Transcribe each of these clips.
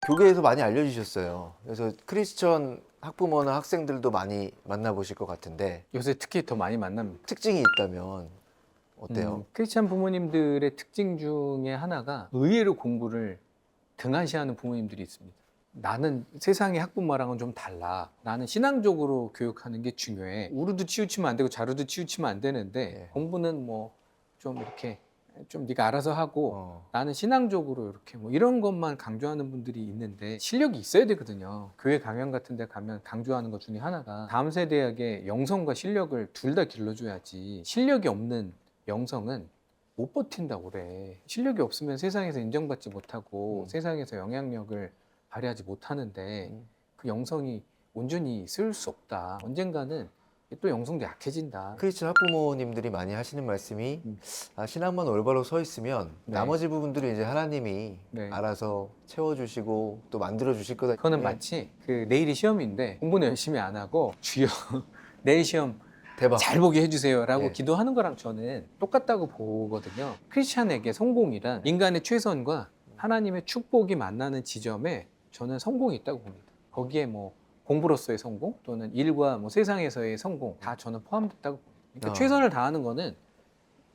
교계에서 많이 알려주셨어요. 그래서 크리스천 학부모나 학생들도 많이 만나보실 것 같은데 요새 특히 더 많이 만납니다. 특징이 있다면 어때요? 크리스찬 부모님들의 특징 중에 하나가 의외로 공부를 등한시하는 부모님들이 있습니다. 나는 세상의 학부모랑은 좀 달라. 나는 신앙적으로 교육하는 게 중요해. 우르도 치우치면 안 되고 자루도 치우치면 안 되는데 네. 공부는 뭐 좀 이렇게 좀 네가 알아서 하고 어. 나는 신앙적으로 이렇게 뭐 이런 것만 강조하는 분들이 있는데 실력이 있어야 되거든요. 교회 강연 같은 데 가면 강조하는 것 중에 하나가 다음 세대에게 영성과 실력을 둘 다 길러줘야지 실력이 없는 영성은 못 버틴다고 그래. 실력이 없으면 세상에서 인정받지 못하고 세상에서 영향력을 발휘하지 못하는데 그 영성이 온전히 쓸 수 없다. 언젠가는 또 영성도 약해진다. 크리스천 학부모님들이 많이 하시는 말씀이 신앙만 올바로 서 있으면 네. 나머지 부분들은 이제 하나님이 네. 알아서 채워주시고 또 만들어주실 거다. 그거는 예. 마치 그 내일이 시험인데 공부는 열심히 안 하고 주여 내일 시험 대박. 잘 보게 해주세요라고 예. 기도하는 거랑 저는 똑같다고 보거든요. 크리스찬에게 성공이란 인간의 최선과 하나님의 축복이 만나는 지점에 저는 성공이 있다고 봅니다. 거기에 뭐 공부로서의 성공 또는 일과 뭐 세상에서의 성공 다 저는 포함됐다고 봅니다. 그러니까 최선을 다하는 거는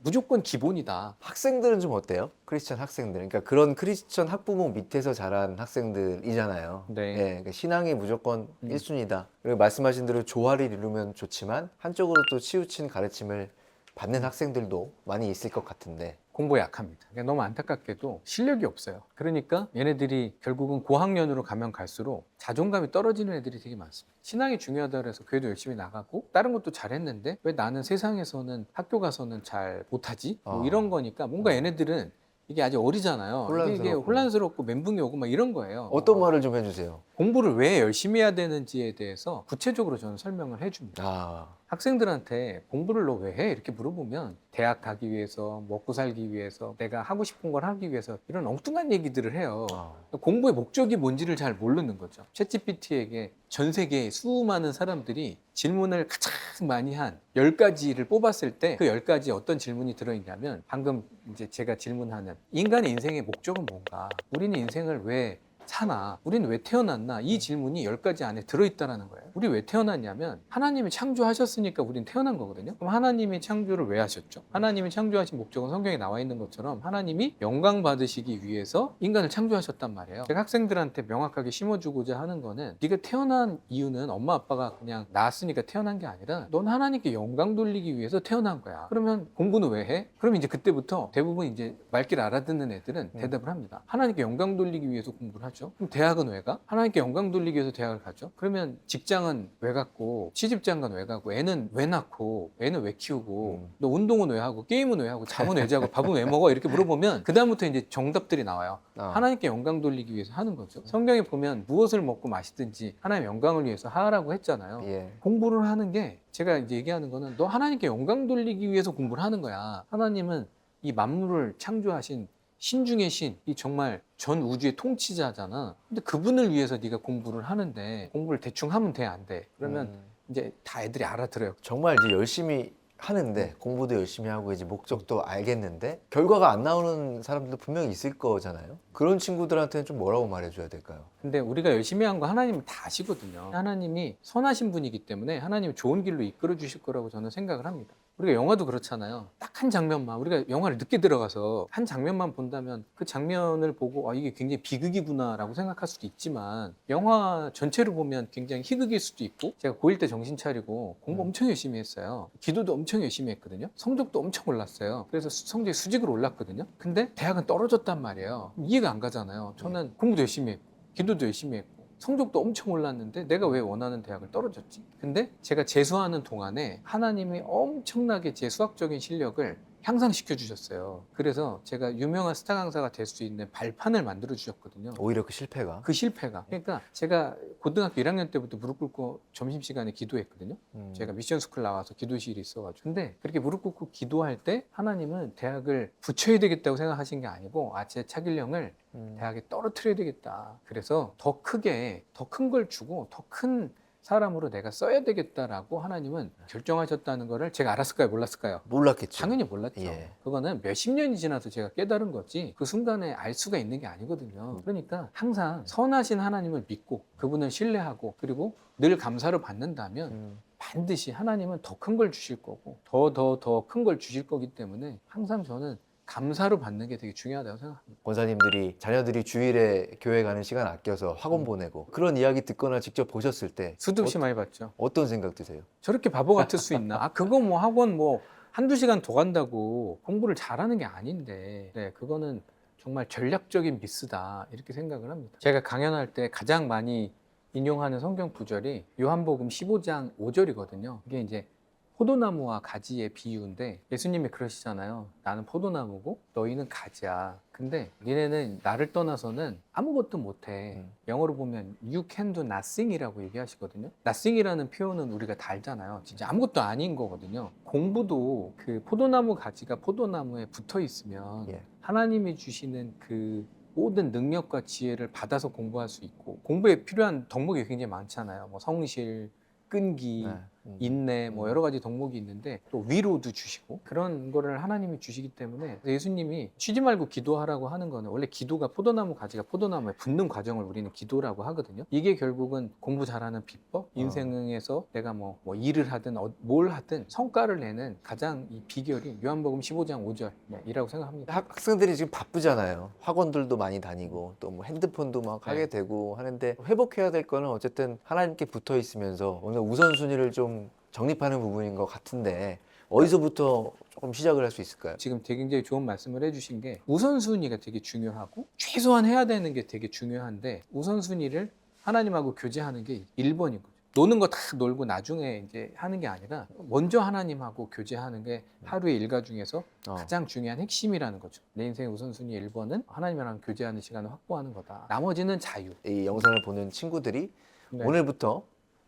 무조건 기본이다. 학생들은 좀 어때요? 크리스천 학생들. 그러니까 그런 크리스천 학부모 밑에서 자란 학생들이잖아요. 네. 예, 그러니까 신앙이 무조건 1순위다. 그리고 말씀하신 대로 조화를 이루면 좋지만 한쪽으로 또 치우친 가르침을 받는 학생들도 많이 있을 것 같은데. 공부에 약합니다. 그러니까 너무 안타깝게도 실력이 없어요. 그러니까 얘네들이 결국은 고학년으로 가면 갈수록 자존감이 떨어지는 애들이 되게 많습니다. 신앙이 중요하다 그래서 교회도 열심히 나가고 다른 것도 잘했는데 왜 나는 세상에서는 학교 가서는 잘 못하지? 뭐 이런 거니까 뭔가 얘네들은 이게 아직 어리잖아요. 이게 혼란스럽고. 혼란스럽고 멘붕이 오고 막 이런 거예요. 어떤 말을 좀 해주세요. 공부를 왜 열심히 해야 되는지에 대해서 구체적으로 저는 설명을 해줍니다. 아, 학생들한테 공부를 너 왜 해? 이렇게 물어보면 대학 가기 위해서, 먹고 살기 위해서, 내가 하고 싶은 걸 하기 위해서 이런 엉뚱한 얘기들을 해요. 공부의 목적이 뭔지를 잘 모르는 거죠. 챗GPT에게 전 세계의 수많은 사람들이 질문을 가장 많이 한 10가지를 뽑았을 때 그 10가지 어떤 질문이 들어있냐면 방금 이제 제가 질문하는 인간의 인생의 목적은 뭔가? 우리는 인생을 왜 사나? 우리는 왜 태어났나? 이 질문이 10가지 안에 들어있다는 거예요. 우리 왜 태어났냐면 하나님이 창조하셨으니까 우린 태어난 거거든요. 그럼 하나님이 창조를 왜 하셨죠? 하나님이 창조하신 목적은 성경에 나와 있는 것처럼 하나님이 영광 받으시기 위해서 인간을 창조하셨단 말이에요. 제가 학생들한테 명확하게 심어주고자 하는 거는 네가 태어난 이유는 엄마 아빠가 그냥 낳았으니까 태어난 게 아니라 넌 하나님께 영광 돌리기 위해서 태어난 거야. 그러면 공부는 왜 해? 그럼 이제 그때부터 대부분 이제 말귀를 알아듣는 애들은 대답을 합니다. 하나님께 영광 돌리기 위해서 공부를 하죠. 그럼 대학은 왜 가? 하나님께 영광 돌리기 위해서 대학을 가죠. 그러면 직장은 왜 갔고 취직장관 왜 가고 애는 왜 낳고 애는 왜 키우고 너 운동은 왜 하고 게임은 왜 하고 잠은 왜 자고 밥은 왜 먹어? 이렇게 물어보면 그 다음부터 이제 정답들이 나와요. 하나님께 영광 돌리기 위해서 하는 거죠. 성경에 보면 무엇을 먹고 마시든지 하나님의 영광을 위해서 하라고 했잖아요. 예. 공부를 하는 게 제가 이제 얘기하는 거는 너 하나님께 영광 돌리기 위해서 공부를 하는 거야. 하나님은 이 만물을 창조하신 신 중의 신, 이 정말 전 우주의 통치자잖아. 근데 그분을 위해서 네가 공부를 하는데 공부를 대충 하면 돼, 안 돼? 그러면 이제 다 애들이 알아들어요. 정말 이제 열심히 하는데 공부도 열심히 하고 이제 목적도 알겠는데 결과가 안 나오는 사람들도 분명히 있을 거잖아요. 그런 친구들한테는 좀 뭐라고 말해줘야 될까요? 근데 우리가 열심히 한 거 하나님은 다 아시거든요. 하나님이 선하신 분이기 때문에 하나님이 좋은 길로 이끌어 주실 거라고 저는 생각을 합니다. 우리가 영화도 그렇잖아요. 딱 한 장면만, 우리가 영화를 늦게 들어가서 한 장면만 본다면 그 장면을 보고 아, 이게 굉장히 비극이구나 라고 생각할 수도 있지만 영화 전체를 보면 굉장히 희극일 수도 있고, 제가 고1 때 정신 차리고 공부 엄청 열심히 했어요. 기도도 엄청 열심히 했거든요. 성적도 엄청 올랐어요. 그래서 성적이 수직으로 올랐거든요. 근데 대학은 떨어졌단 말이에요. 이해가 안 가잖아요. 저는 공부도 열심히 했고 기도도 열심히 했고 성적도 엄청 올랐는데 내가 왜 원하는 대학을 떨어졌지? 근데 제가 재수하는 동안에 하나님이 엄청나게 제 수학적인 실력을 향상시켜 주셨어요. 그래서 제가 유명한 스타 강사가 될 수 있는 발판을 만들어 주셨거든요. 오히려 그 실패가. 그 실패가. 그러니까 제가 고등학교 1학년 때부터 무릎 꿇고 점심시간에 기도했거든요. 제가 미션 스쿨 나와서 기도실이 있어가지고. 근데 그렇게 무릎 꿇고 기도할 때 하나님은 대학을 붙여야 되겠다고 생각하신 게 아니고 제 차길령을 대학에 떨어뜨려야 되겠다. 그래서 더 크게, 더 큰 걸 주고 더 큰 사람으로 내가 써야 되겠다라고 하나님은 결정하셨다는 거를 제가 알았을까요? 몰랐을까요? 몰랐겠죠. 당연히 몰랐죠. 예. 그거는 몇십 년이 지나서 제가 깨달은 거지 그 순간에 알 수가 있는 게 아니거든요. 그러니까 항상 선하신 하나님을 믿고 그분을 신뢰하고 그리고 늘 감사를 받는다면 반드시 하나님은 더 큰 걸 주실 거고 더 큰 걸 주실 거기 때문에 항상 저는 감사로 받는 게 되게 중요하다고 생각합니다. 권사님들이 자녀들이 주일에 교회 가는 시간 아껴서 학원 보내고 그런 이야기 듣거나 직접 보셨을 때 수도 없이 많이 받죠. 어떤 생각 드세요? 저렇게 바보 같을 수 있나? 아, 그거 뭐 학원 뭐 한두 시간 더 간다고 공부를 잘하는 게 아닌데, 네, 그거는 정말 전략적인 미스다. 이렇게 생각을 합니다. 제가 강연할 때 가장 많이 인용하는 성경 구절이 요한복음 15장 5절이거든요. 이게 이제 포도나무와 가지의 비유인데 예수님이 그러시잖아요. 나는 포도나무고 너희는 가지야. 근데 니네는 나를 떠나서는 아무것도 못해. 영어로 보면 you can do nothing이라고 얘기하시거든요. nothing이라는 표현은 우리가 다 알잖아요. 진짜 아무것도 아닌 거거든요. 공부도 그 포도나무 가지가 포도나무에 붙어 있으면 예. 하나님이 주시는 그 모든 능력과 지혜를 받아서 공부할 수 있고 공부에 필요한 덕목이 굉장히 많잖아요. 뭐 성실, 끈기, 네. 인내 뭐 여러 가지 덕목이 있는데 또 위로도 주시고 그런 거를 하나님이 주시기 때문에 예수님이 쉬지 말고 기도하라고 하는 거는 원래 기도가 포도나무 가지가 포도나무에 붙는 과정을 우리는 기도라고 하거든요. 이게 결국은 공부 잘하는 비법, 인생에서 내가 뭐 일을 하든 뭘 하든 성과를 내는 가장 이 비결이 요한복음 15장 5절이라고 생각합니다. 학생들이 지금 바쁘잖아요. 학원들도 많이 다니고 또 뭐 핸드폰도 막 하게 되고 하는데 회복해야 될 거는 어쨌든 하나님께 붙어 있으면서 오늘 우선순위를 좀 정립하는 부분인 것 같은데 어디서부터 조금 시작을 할 수 있을까요? 지금 되게 굉장히 좋은 말씀을 해주신 게 우선순위가 되게 중요하고 최소한 해야 되는 게 되게 중요한데 우선순위를 하나님하고 교제하는 게 1번인 거죠. 노는 거 다 놀고 나중에 이제 하는 게 아니라 먼저 하나님하고 교제하는 게 하루의 일과 중에서 가장 중요한 핵심이라는 거죠. 내 인생의 우선순위 1번은 하나님이랑 교제하는 시간을 확보하는 거다. 나머지는 자유. 이 영상을 보는 친구들이 네. 오늘부터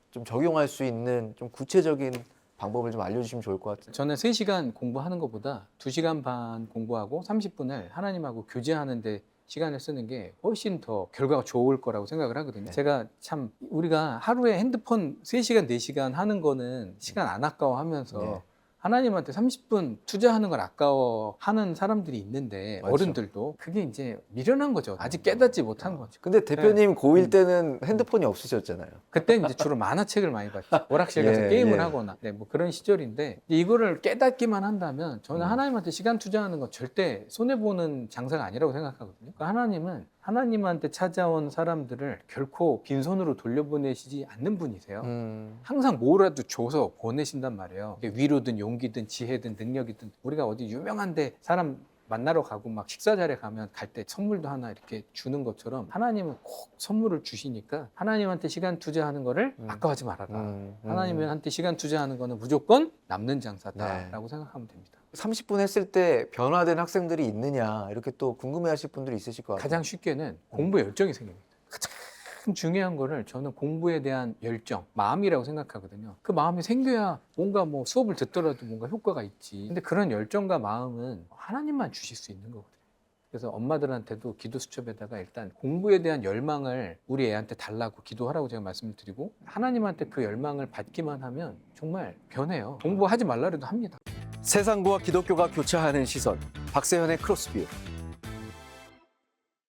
좀 적용할 수 있는 좀 구체적인 방법을 좀 알려주시면 좋을 것 같아요. 저는 3시간 공부하는 것보다 2시간 반 공부하고 30분을 하나님하고 교제하는 데 시간을 쓰는 게 훨씬 더 결과가 좋을 거라고 생각을 하거든요. 제가 참 우리가 하루에 핸드폰 3시간, 4시간 하는 거는 시간 안 아까워하면서 네. 하나님한테 30분 투자하는 걸 아까워하는 사람들이 있는데 맞죠. 어른들도 그게 이제 미련한 거죠. 아직 깨닫지 못한 거죠. 근데 대표님 고1 때는 핸드폰이 없으셨잖아요. 그때 이제 주로 만화책을 많이 봤죠. 오락실 가서 예, 게임을 예. 하거나 뭐 그런 시절인데 이거를 깨닫기만 한다면 저는 하나님한테 시간 투자하는 건 절대 손해보는 장사가 아니라고 생각하거든요. 그러니까 하나님은 하나님한테 찾아온 사람들을 결코 빈손으로 돌려보내시지 않는 분이세요. 항상 뭐라도 줘서 보내신단 말이에요. 이게 위로든 용기든 지혜든 능력이든 우리가 어디 유명한데 사람 만나러 가고 막 식사 자리에 가면 갈 때 선물도 하나 이렇게 주는 것처럼 하나님은 꼭 선물을 주시니까 하나님한테 시간 투자하는 거를 아까워하지 말아라. 하나님한테 시간 투자하는 거는 무조건 남는 장사다라고 생각하면 됩니다. 30분 했을 때 변화된 학생들이 있느냐 이렇게 또 궁금해하실 분들이 있으실 것 같아요. 가장 쉽게는 공부에 열정이 생깁니다. 가장 중요한 거를 저는 공부에 대한 열정, 마음이라고 생각하거든요. 그 마음이 생겨야 뭔가 뭐 수업을 듣더라도 뭔가 효과가 있지. 근데 그런 열정과 마음은 하나님만 주실 수 있는 거거든요. 그래서 엄마들한테도 기도 수첩에다가 일단 공부에 대한 열망을 우리 애한테 달라고 기도하라고 제가 말씀을 드리고 하나님한테 그 열망을 받기만 하면 정말 변해요. 공부하지 말라 해도 합니다. 세상과 기독교가 교차하는 시선 박세현의 크로스뷰.